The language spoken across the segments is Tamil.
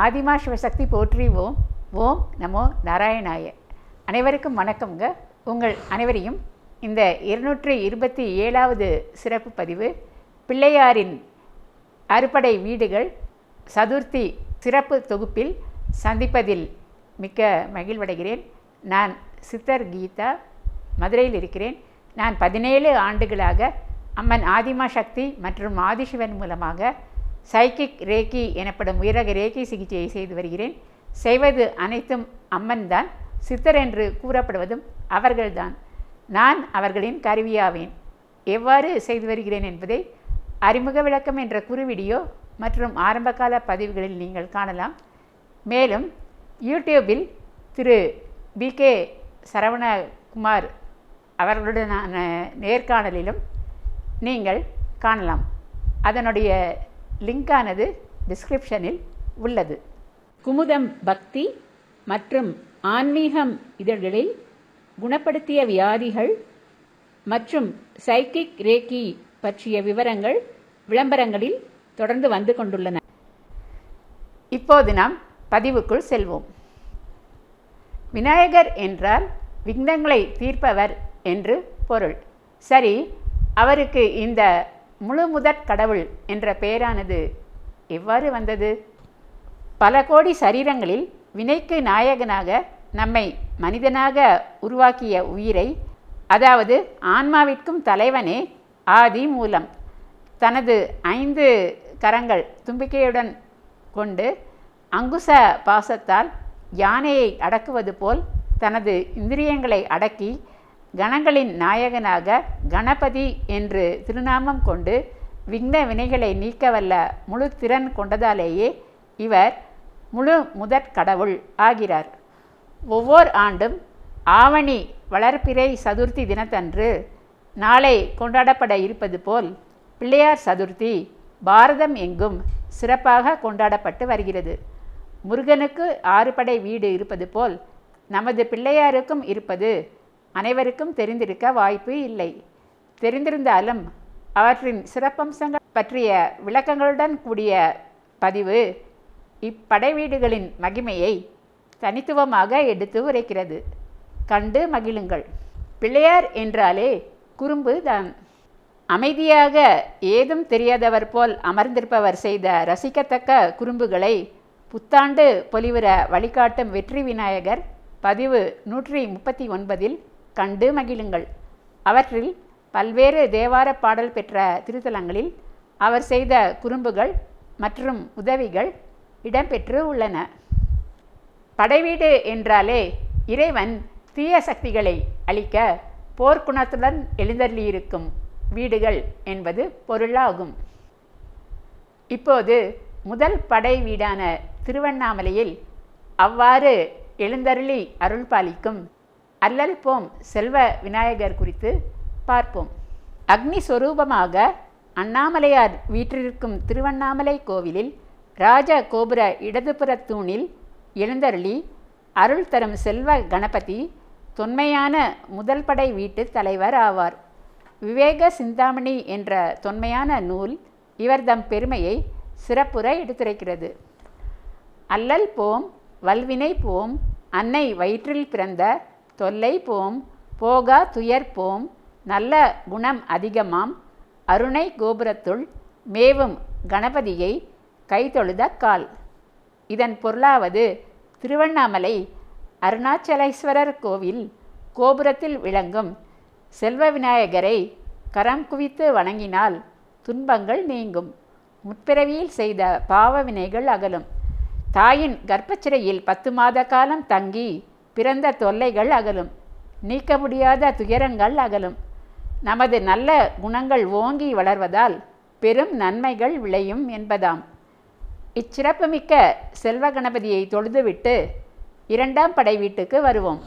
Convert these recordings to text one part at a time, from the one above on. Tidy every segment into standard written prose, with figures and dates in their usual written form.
ஆதிமா சிவசக்தி போற்றி. ஓம் நமோ நாராயணாய. அனைவருக்கும் வணக்கம்ங்க. உங்கள் அனைவரையும் இந்த 227வது சிறப்பு பதிவு பிள்ளையாரின் அறுபடை வீடுகள் சதுர்த்தி சிறப்பு தொகுப்பில் சந்திப்பதில் மிக்க மகிழ்வடைகிறேன். நான் சித்தர் கீதா, மதுரையில் இருக்கிறேன். நான் 17 ஆண்டுகளாக அம்மன் ஆதிமா சக்தி மற்றும் ஆதிசிவன் மூலமாக சைக்கிக் ரேக்கி எனப்படும் உயரக ரேக்கி சிகிச்சையை செய்து வருகிறேன். செய்வது அனைத்தும் அம்மன் தான். சித்தர் என்று கூறப்படுவதும் அவர்கள்தான். நான் அவர்களின் கருவியாவேன். எவ்வாறு செய்து வருகிறேன் என்பதை அறிமுக விளக்கம் என்ற குறு வீடியோ மற்றும் ஆரம்பகால பதிவுகளில் நீங்கள் காணலாம். மேலும் யூடியூபில் திரு BK சரவணகுமார் அவர்களுடனான நேர்காணலிலும் நீங்கள் காணலாம். அதனுடைய லிங்கானது டிஸ்கிரிப்ஷனில் உள்ளது. குமுதம் பக்தி மற்றும் ஆன்மீகம் இதழ்களில் குணப்படுத்திய வியாதிகள் மற்றும் சைக்கிக் ரேக்கி பற்றிய விவரங்கள் விளம்பரங்களில் தொடர்ந்து வந்து கொண்டுள்ளன. இப்போது நாம் பதிவுக்குள் செல்வோம். விநாயகர் என்றால் விக்னங்களை தீர்ப்பவர் என்று பொருள். சரி, அவருக்கு இந்த முழு முதற் கடவுள் என்ற பெயரானது எவ்வாறு வந்தது? பல கோடி சரீரங்களில் வினைக்கு நாயகனாக நம்மை மனிதனாக உருவாக்கிய உயிரை, அதாவது ஆன்மாவிற்கும் தலைவனே ஆதி மூலம். தனது 5 கரங்கள் தும்பிக்கையுடன் கொண்டு அங்குச பாசத்தால் யானையை அடக்குவது போல் தனது இந்திரியங்களை அடக்கி கணங்களின் நாயகனாக கணபதி என்று திருநாமம் கொண்டு விக்ன வினைகளை நீக்கவல்ல முழு திறன் கொண்டதாலேயே இவர் முழு முதற் கடவுள் ஆகிறார். ஒவ்வொரு ஆண்டும் ஆவணி வளர்பிறை சதுர்த்தி தினத்தன்று நாளை கொண்டாடப்பட இருப்பது போல் பிள்ளையார் சதுர்த்தி பாரதம் எங்கும் சிறப்பாக கொண்டாடப்பட்டு வருகிறது. முருகனுக்கு 6 படை வீடு இருப்பது போல் நமது பிள்ளையாருக்கும் இருப்பது அனைவருக்கும் தெரிந்திருக்க வாய்ப்பு இல்லை. தெரிந்திருந்தாலும் அவற்றின் சிறப்பம்சங்கள் பற்றிய விளக்கங்களுடன் கூடிய பதிவு இப்படை வீடுகளின் மகிமையை தனித்துவமாக எடுத்து உரைக்கிறது. கண்டு மகிழுங்கள். பிள்ளையார் என்றாலே குறும்பு தான். அமைதியாக ஏதும் தெரியாதவர் போல் அமர்ந்திருப்பவர் செய்த ரசிக்கத்தக்க குறும்புகளை புத்தாண்டு பொலிவுற வழிகாட்டும் வெற்றி விநாயகர் பதிவு 139 கண்டு மகிழுங்கள். அவற்றில் பல்வேறு தேவார பாடல் பெற்ற திருத்தலங்களில் அவர் செய்த குறும்புகள் மற்றும் உதவிகள் இடம்பெற்று உள்ளன. படைவீடு என்றாலே இறைவன் தீய சக்திகளை அழிக்க போர்க்குணத்துடன் எழுந்தருளியிருக்கும் வீடுகள் என்பது பொருளாகும். இப்போது முதல் படை வீடான திருவண்ணாமலையில் அவ்வாறு எழுந்தருளி அருள் பாலிக்கும் அல்லல் போம் செல்வ விநாயகர் குறித்து பார்ப்போம். அக்னி சொரூபமாக அண்ணாமலையார் வீற்றிருக்கும் திருவண்ணாமலை கோவிலில் ராஜ கோபுர இடதுபுற தூணில் எழுந்தருளி அருள் தரும் செல்வ கணபதி தொன்மையான முதல் படை வீட்டு தலைவர் ஆவார். விவேக சிந்தாமணி என்ற தொன்மையான நூல் இவர்தம் பெருமையை சிறப்புற எடுத்துரைக்கிறது. அல்லல் போம், வல்வினை போம், அன்னை வயிற்றில் பிறந்த தொல்லை போம், போகா துயர் போம், நல்ல குணம் அதிகமாம், அருணை கோபுரத்துள் மேவும் கணபதியை கைதொழுத கால். இதன் பொருளாவது திருவண்ணாமலை அருணாச்சலேஸ்வரர் கோவில் கோபுரத்தில் விளங்கும் செல்வ விநாயகரை கரம் குவித்து வணங்கினால் துன்பங்கள் நீங்கும், முற்பிறவியில் செய்த பாவ வினைகள் அகலும், தாயின் கர்ப்பச்சிறையில் 10 மாத காலம் தங்கி பிறந்த தொல்லைகள் அகலும், நீக்க முடியாத துயரங்கள் அகலும், நமது நல்ல குணங்கள் ஓங்கி வளர்வதால் பெரும் நன்மைகள் விளையும் என்பதாம். இச்சிறப்புமிக்க செல்வ கணபதியை தொழுதுவிட்டு 2ஆம் படை வீட்டுக்கு வருவோம்.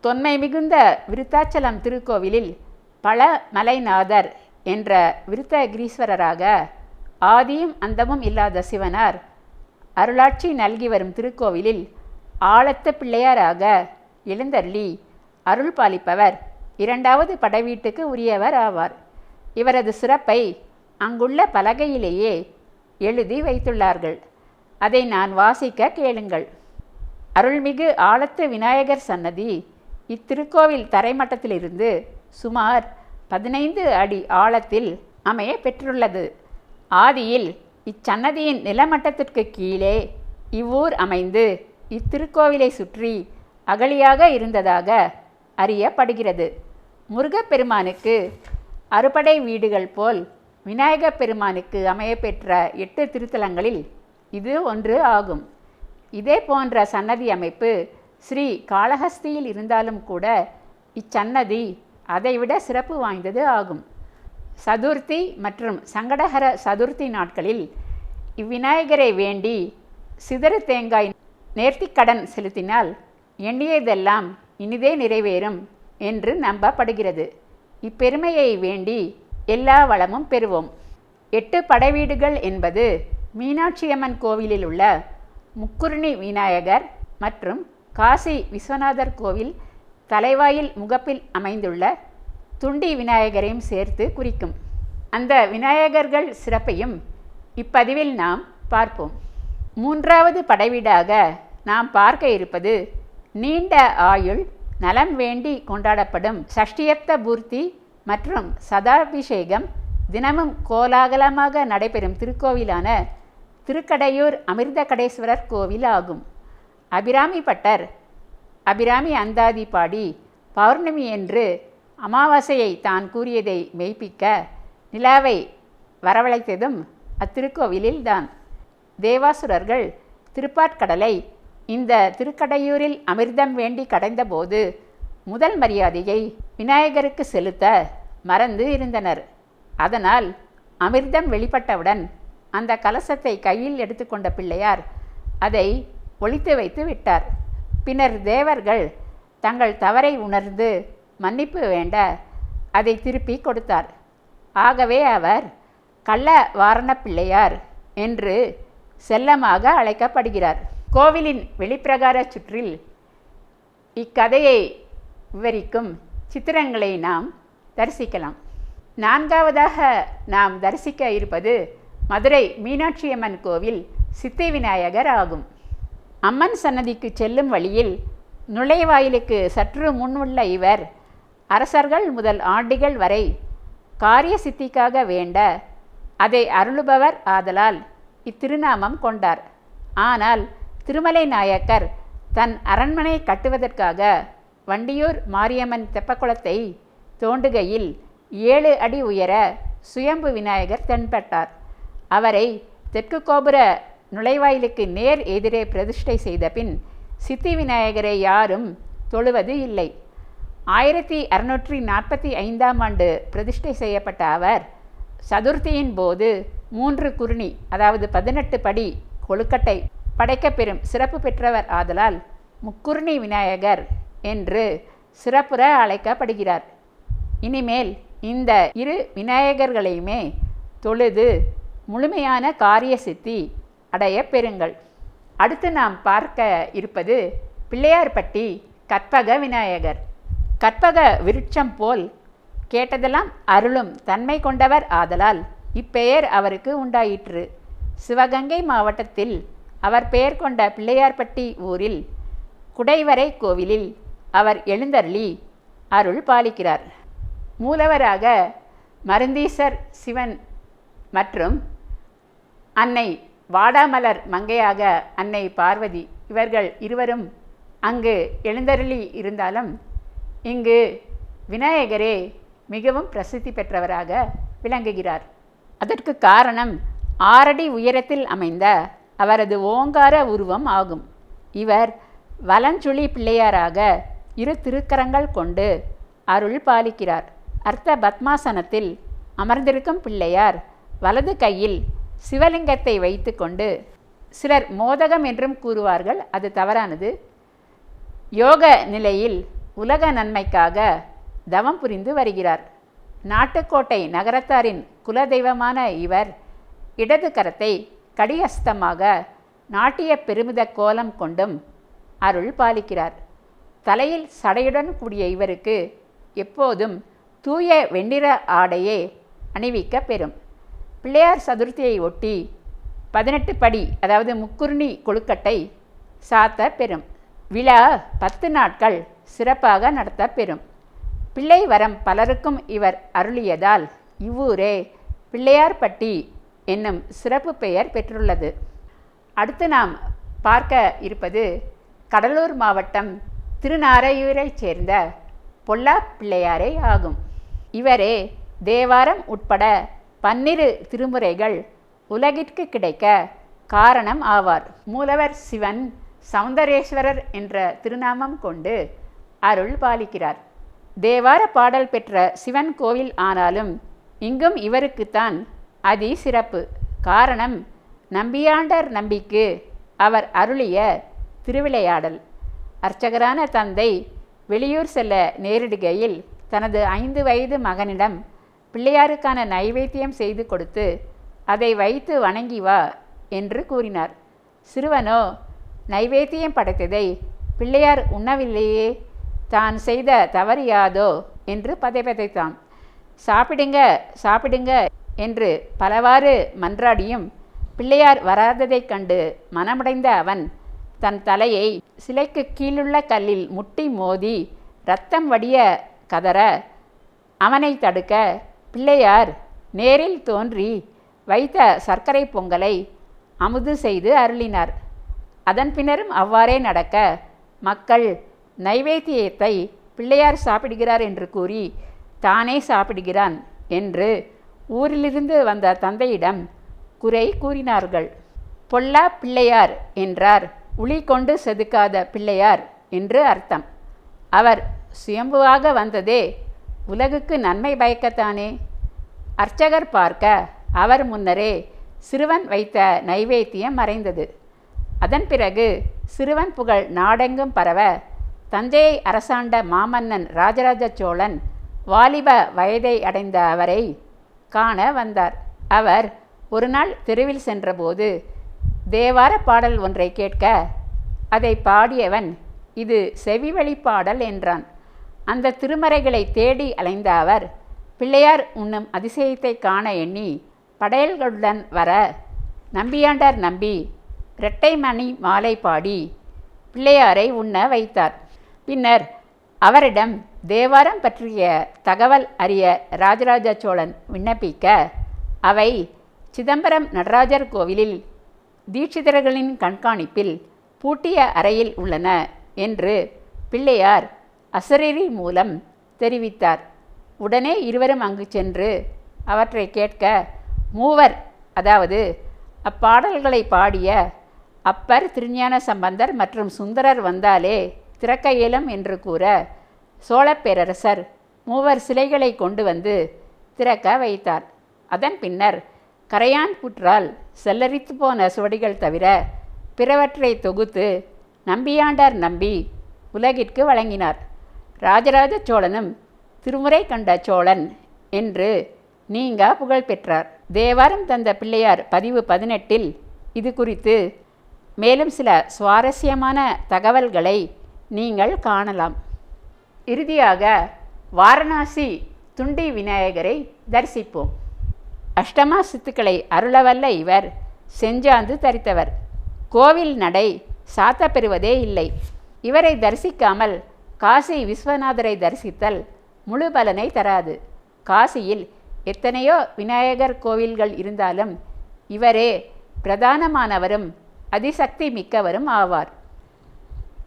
தொன்மை மிகுந்த விருத்தாச்சலம் திருக்கோவிலில் பல மலைநாதர் என்ற விருத்தகிரீஸ்வரராக ஆதியும் அந்தமும் இல்லாத சிவனார் அருளாட்சி நல்கி வரும் திருக்கோவிலில் ஆழத்த பிள்ளையாராக எழுந்தருளி அருள் பாலிப்பவர் 2வது படை வீட்டுக்கு உரியவர் ஆவார். இவரது சிறப்பை அங்குள்ள பலகையிலேயே எழுதி வைத்துள்ளார்கள். அதை நான் வாசிக்க கேளுங்கள். அருள்மிகு ஆலத்து விநாயகர் சன்னதி இத்திருக்கோவில் தரைமட்டத்திலிருந்து சுமார் 15 அடி ஆழத்தில் அமைய பெற்றுள்ளது. ஆதியில் இச்சன்னதியின் நிலமட்டத்திற்கு கீழே இவ்வூர் அமைந்து இத்திருக்கோவிலை சுற்றி அகழியாக இருந்ததாக அறியப்படுகிறது. முருகப்பெருமானுக்கு அறுபடை வீடுகள் போல் விநாயகப் பெருமானுக்கு அமையப்பெற்ற 8 திருத்தலங்களில் இது ஒன்று ஆகும். இதே போன்ற சன்னதி அமைப்பு ஸ்ரீ காளஹஸ்தியில் இருந்தாலும் கூட இச்சன்னதி அதைவிட சிறப்பு வாய்ந்தது ஆகும். சதுர்த்தி மற்றும் சங்கடஹர சதுர்த்தி நாட்களில் இவ்விநாயகரை வேண்டி சிதறு தேங்காய் நேர்த்திக்கடன் செலுத்தினால் எண்ணியதெல்லாம் இனிதே நிறைவேறும் என்று நம்பப்படுகிறது. இப்பெருமையை வேண்டி எல்லா வளமும் பெறுவோம். 8 படைவீடுகள் என்பது மீனாட்சியம்மன் கோவிலில் உள்ள முக்குருணி விநாயகர் மற்றும் காசி விஸ்வநாதர் கோவில் தலைவாயில் முகப்பில் அமைந்துள்ள துண்டி விநாயகரையும் சேர்த்து குறிக்கும். அந்த விநாயகர்கள் சிறப்பையும் இப்பதிவில் நாம் பார்ப்போம். 3வது படைவீடாக நாம் பார்க்க இருப்பது நீண்ட ஆயுள் நலம் வேண்டி கொண்டாடப்படும் சஷ்டியப்த பூர்த்தி மற்றும் சதாபிஷேகம் தினமும் கோலாகலமாக நடைபெறும் திருக்கோவிலான திருக்கடையூர் அமிர்தகடேஸ்வரர் கோவில் ஆகும். அபிராமி பட்டர் அபிராமி அந்தாதி பாடி பௌர்ணமி என்று அமாவாசையை தான் கூறியதை மெய்ப்பிக்க நிலாவை வரவழைத்ததும் அத்திருக்கோவிலில் தான். தேவாசுரர்கள் திருப்பாற்கடலை இந்த திருக்கடையூரில் அமிர்தம் வேண்டி கடைந்தபோது முதல் மரியாதையை விநாயகருக்கு செலுத்த மறந்து இருந்தனர். அதனால் அமிர்தம் வெளிப்பட்டவுடன் அந்த கலசத்தை கையில் எடுத்துக்கொண்ட பிள்ளையார் அதை ஒளித்து வைத்து விட்டார். பின்னர் தேவர்கள் தங்கள் தவறை உணர்ந்து மன்னிப்பு வேண்ட அதை திருப்பி கொடுத்தார். ஆகவே அவர் கள்ள வாரண பிள்ளையார் என்று செல்லமாக அழைக்கப்படுகிறார். கோவிலின் வெளிப்பிரகார சுற்றில் இக்கதையை விவரிக்கும் சித்திரங்களை நாம் தரிசிக்கலாம். 4வதாக நாம் தரிசிக்க இருப்பது மதுரை மீனாட்சியம்மன் கோவில் சித்தி விநாயகர் ஆகும். அம்மன் சன்னதிக்கு செல்லும் வழியில் நுழைவாயிலுக்கு சற்று முன் உள்ள இவர் அரசர்கள் முதல் ஆண்டிகள் வரை காரிய சித்திக்காக வேண்ட அதை அருளுபவர் ஆதலால் இத்திருநாமம் கொண்டார். ஆனால் திருமலை நாயக்கர் தன் அரண்மனை கட்டுவதற்காக வண்டியூர் மாரியம்மன் தெப்பக்குளத்தை தோண்டுகையில் 7 அடி உயர சுயம்பு விநாயகர் தென்பட்டார். அவரை தெற்கு கோபுர நுழைவாயிலுக்கு நேர் எதிரே பிரதிஷ்டை செய்த பின் சித்தி விநாயகரை யாரும் தொழுவது இல்லை. 1645ஆம் ஆண்டு பிரதிஷ்டை செய்யப்பட்ட அவர் சதுர்த்தியின் போது 3 குருணி அதாவது 18 படி கொழுக்கட்டை படைக்கப்பெறும் சிறப்பு பெற்றவர் ஆதலால் முக்குருணி விநாயகர் என்று சிறப்புற அழைக்கப்படுகிறார். இனிமேல் இந்த 2 விநாயகர்களையுமே தொழுது முழுமையான காரிய சித்தி அடைய பெறுங்கள். அடுத்து நாம் பார்க்க இருப்பது பிள்ளையார்பட்டி கற்பக விநாயகர். கற்பக விருட்சம் போல் கேட்டதெல்லாம் அருளும் தன்மை கொண்டவர் ஆதலால் இப்பெயர் அவருக்கு உண்டாயிற்று. சிவகங்கை மாவட்டத்தில் அவர் பெயர் கொண்ட பிள்ளையார்பட்டி ஊரில் குடைவரை கோவிலில் அவர் எழுந்தருளி அருள் பாலிக்கிறார். மூலவராக மருந்தீசர் சிவன் மற்றும் அன்னை வாடாமலர் மங்கையாக அன்னை பார்வதி இவர்கள் இருவரும் அங்கு எழுந்தருளி இருந்தாலும் இங்கு விநாயகரே மிகவும் பிரசித்தி பெற்றவராக விளங்குகிறார். அதற்கு காரணம் 6 அடி உயரத்தில் அமைந்த அவரது ஓங்கார உருவம் ஆகும். இவர் வலஞ்சுழி பிள்ளையாராக 2 திருக்கரங்கள் கொண்டு அருள் பாலிக்கிறார். அர்த்த பத்மாசனத்தில் அமர்ந்திருக்கும் பிள்ளையார் வலது கையில் சிவலிங்கத்தை வைத்து கொண்டு சிலர் மோதகம் என்றும் கூறுவார்கள், அது தவறானது. யோக நிலையில் உலக நன்மைக்காக தவம் புரிந்து வருகிறார். நாட்டுக்கோட்டை நகரத்தாரின் குலதெய்வமான இவர் இடது கரத்தை கடியஸ்தமாக நாட்டிய பெருமித கோலம் கொண்டும் அருள் பாலிக்கிறார். தலையில் சடையுடன் கூடிய இவருக்கு எப்போதும் தூய வெண்ணிற ஆடையே அணிவிக்க பெறும். பிள்ளையார் சதுர்த்தியை ஒட்டி 18 படி அதாவது முக்குருணி கொழுக்கட்டை சாத்த பெறும். விழா 10 நாட்கள் சிறப்பாக நடத்த பெறும். பிள்ளை வரம் பலருக்கும் இவர் அருளியதால் இவ்வூரே பிள்ளையார்பட்டி என்னும் சிறப்பு பெயர் பெற்றுள்ளது. அடுத்து நாம் பார்க்க இருப்பது கடலூர் மாவட்டம் திருநாரையூரைச் சேர்ந்த பொல்லா பிள்ளையாரே ஆகும். இவரே தேவாரம் உட்பட 12 திருமுறைகள் உலகிற்கு கிடைக்க காரணம் ஆவார். மூலவர் சிவன் சௌந்தரேஸ்வரர் என்ற திருநாமம் கொண்டு அருள் பாலிக்கிறார். தேவார பாடல் பெற்ற சிவன் கோவில் ஆனாலும் இங்கும் இவருக்குத்தான் அதி சிறப்பு. காரணம் நம்பியாண்டர் நம்பிக்கு அவர் அருளிய திருவிளையாடல். அர்ச்சகரான தந்தை வெளியூர் செல்ல நேரிடுகையில் தனது 5 வயது மகனிடம் பிள்ளையாருக்கான நைவேத்தியம் செய்து கொடுத்து அதை வைத்து வணங்கி வா என்று கூறினார். சிறுவனோ நைவேத்தியம் படைத்ததை பிள்ளையார் உண்ணவில்லையே, தான் செய்த தவறு யாதோ என்று பதைபதைத்தான். சாப்பிடுங்க சாப்பிடுங்க என்று பலவாறு மன்றாடியும் பிள்ளையார் வராததைக் கண்டு மனமுடைந்த அவன் தன் தலையை சிலைக்கு கீழுள்ள கல்லில் முட்டி மோதி இரத்தம் வடிய கதற அவனை தடுக்க பிள்ளையார் நேரில் தோன்றி வைத்த சர்க்கரை பொங்கலை அமுது செய்து அருளினார். அதன் பின்னரும் அவ்வாறே நடக்க மக்கள் நைவேத்தியத்தை பிள்ளையார் சாப்பிடுகிறார் என்று கூறி தானே சாப்பிடுகிறான் என்று ஊரிலிருந்து வந்த தந்தையிடம் குறை கூறினார்கள். பொல்லா பிள்ளையார் என்றார் உளி கொண்டு செதுக்காத பிள்ளையார் என்று அர்த்தம். அவர் சுயம்புவாக வந்ததே உலகுக்கு நன்மை பயக்கத்தானே. அர்ச்சகர் பார்க்க அவர் முன்னரே சிறுவன் வைத்த நைவேத்தியம் மறைந்தது. அதன் பிறகு சிறுவன் புகழ் நாடெங்கும் பரவ தஞ்சையை அரசாண்ட மாமன்னன் ராஜராஜ சோழன் வாலிப வயதை அடைந்த அவரை காண வந்தார். அவர் ஒரு நாள் தெருவில் சென்றபோது தேவார பாடல் ஒன்றை கேட்க அதை பாடியவன் இது செவிவழி பாடல் என்றான். அந்த திருமறைகளை தேடி அலைந்த அவர் பிள்ளையார் உண்ணும் அதிசயத்தை காண எண்ணி படையல்களுடன் வர நம்பியாண்டார் நம்பி இரட்டை மணி மாலை பாடி பிள்ளையாரை உண்ண வைத்தார். பின்னர் அவரிடம் தேவாரம் பற்றிய தகவல் அறிய ராஜராஜ சோழன் விண்ணப்பிக்க அவை சிதம்பரம் நடராஜர் கோவிலில் தீட்சிதர்களின் கண்காணிப்பில் பூட்டிய அறையில் உள்ளன என்று பிள்ளையார் அசரீரி மூலம் தெரிவித்தார். உடனே இருவரும் அங்கு சென்று அவற்றை கேட்க மூவர் அதாவது அப்பாடல்களை பாடிய அப்பர், திருஞான சம்பந்தர் மற்றும் சுந்தரர் வந்தாலே திறக்க இயலும் என்று கூற சோழப் பேரரசர் மூவர் சிலைகளை கொண்டு வந்து திறக்க வைத்தார். அதன் பின்னர் கரையான் புற்றால் செல்லரித்து போன சுவடிகள் தவிர பிறவற்றை தொகுத்து நம்பியாண்டார் நம்பி உலகிற்கு வழங்கினார். ராஜராஜ சோழனும் திருமுறை கண்ட சோழன் என்று நீங்கா புகழ் பெற்றார். தேவாரம் தந்த பிள்ளையார் பதிவு 18 இது குறித்து மேலும் சில சுவாரஸ்யமான தகவல்களை நீங்கள் காணலாம். இறுதியாக வாரணாசி துண்டி விநாயகரை தரிசிப்போம். அஷ்டமா சித்துக்களை அருளவல்ல இவர் செஞ்சாந்து தரித்தவர். கோவில் நடை சாத்த பெறுவதே இல்லை. இவரை தரிசிக்காமல் காசி விஸ்வநாதரை தரிசித்தல் முழு பலனை தராது. காசியில் எத்தனையோ விநாயகர் கோவில்கள் இருந்தாலும் இவரே பிரதானமானவரும் அதிசக்தி மிக்கவரும் ஆவார்.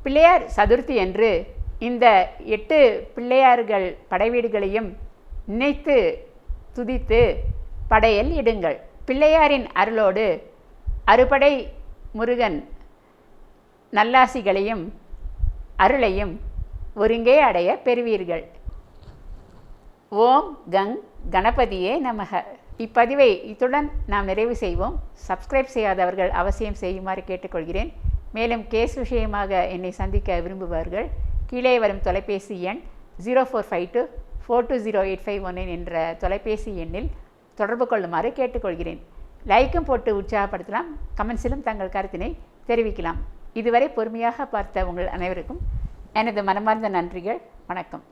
பிள்ளையார் சதுர்த்தி என்று இந்த 8 பிள்ளையார்கள் படைவீடுகளையும் நினைத்து துதித்து படையல் இடுங்கள். பிள்ளையாரின் அருளோடு அறுபடை முருகன் நல்லாசிகளையும் அருளையும் ஒருங்கே அடைய பெறுவீர்கள். ஓம் கங் கணபதியே நமக. இப்பதிவை இத்துடன் நாம் நிறைவு செய்வோம். சப்ஸ்கிரைப் செய்யாதவர்கள் அவசியம் செய்யுமாறு கேட்டுக்கொள்கிறேன். மேலும் கேஸ் விஷயமாக என்னை சந்திக்க விரும்புபவர்கள் கீழே வரும் தொலைபேசி எண் 0452420851 என்ற தொலைபேசி எண்ணில் தொடர்பு கொள்ளுமாறு கேட்டுக்கொள்கிறேன். லைக்கும் போட்டு உற்சாகப்படுத்தலாம். கமெண்ட்ஸிலும் தங்கள் கருத்தினை தெரிவிக்கலாம். இதுவரை பொறுமையாக பார்த்த உங்கள் அனைவருக்கும் எனது மனமார்ந்த நன்றிகள். வணக்கம்.